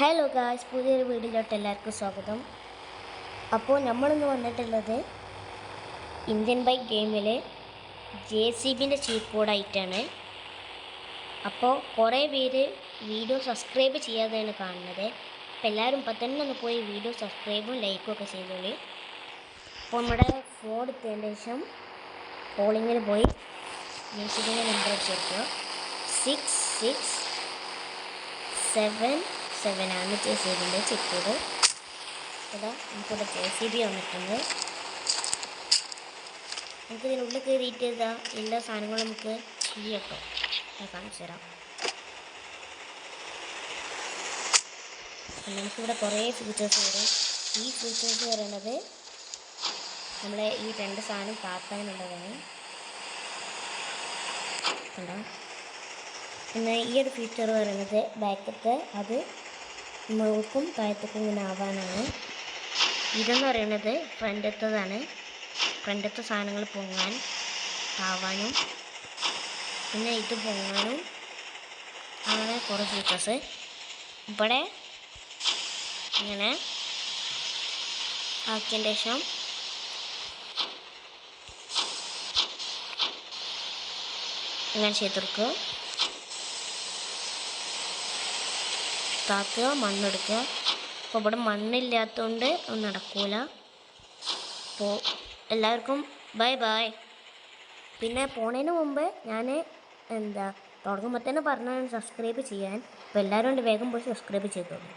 Hello guys, പുതിയൊരു വീഡിയോയിലോട്ട് എല്ലാവർക്കും സ്വാഗതം. അപ്പോൾ നമ്മളിന്ന് വന്നിട്ടുള്ളത് ഇന്ത്യൻ ബൈക്ക് ഗെയിമിലെ JCBൻ്റെ ചീപ്പ് കോഡായിട്ടാണ്. അപ്പോൾ കുറേ പേര് വീഡിയോ സബ്സ്ക്രൈബ് ചെയ്യാതെയാണ് കാണുന്നത്. അപ്പോൾ എല്ലാവരും ഇപ്പം തന്നെ ഒന്ന് പോയി വീഡിയോ സബ്സ്ക്രൈബും ലൈക്കും ഒക്കെ ചെയ്തോളി. അപ്പോൾ നമ്മുടെ ഫോൺ എടുത്തതിന് ശേഷം കോളിങ്ങിൽ പോയി JCBൻ്റെ നമ്പർ ചേർക്കുക. 667 JCBൻ്റെ ചെക്ക് കോഡ്. അതാ നമുക്കിവിടെ JCB വന്നിട്ടുണ്ട്. നമുക്ക് ഇതിനുള്ളിൽ കയറിയിട്ട് എല്ലാ സാധനങ്ങളും നമുക്ക് ചെയ്യാം കേട്ടോ. ഞാൻ കാണിച്ചു തരാം. നമുക്കിവിടെ കുറേ ഫീച്ചേഴ്സ് വരും. ഈ ഫീച്ചേഴ്സ് പറയുന്നത് നമ്മളെ ഈ രണ്ട് സാധനം താത്താനുള്ളതാണ്. കണ്ടോ? പിന്നെ ഈ ഒരു ഫീച്ചർ പറയുന്നത് ബാക്കത്തെ അത് മുകൾക്കും താഴത്തേക്കും ഇങ്ങനെ ആവാനാണ്. ഇതെന്ന് പറയുന്നത് ഫ്രണ്ടത്തതാണ്. ഫ്രണ്ടത്തെ സാധനങ്ങൾ പൊങ്ങാൻ ആവാനും പിന്നെ ഇത് പൊങ്ങാനും അങ്ങനെ കുറേ ഫീച്ചേഴ്സ്. ഇവിടെ ഇങ്ങനെ ആക്കിയതിന് ശേഷം ഇങ്ങനെ ചെയ്തെടുക്കുക, താത്തുക, മണ്ണെടുക്കുക. അപ്പോൾ ഇവിടെ മണ്ണില്ലാത്തതുകൊണ്ട് ഒന്നും നടക്കൂല. അപ്പോൾ എല്ലാവർക്കും ബൈ ബൈ. പിന്നെ പോണതിന് മുമ്പ് ഞാൻ തുടങ്ങുമ്പോൾ തന്നെ പറഞ്ഞാൽ സബ്സ്ക്രൈബ് ചെയ്യാൻ. അപ്പോൾ എല്ലാവരും വേഗം പോയി സബ്സ്ക്രൈബ് ചെയ്തോളൂ.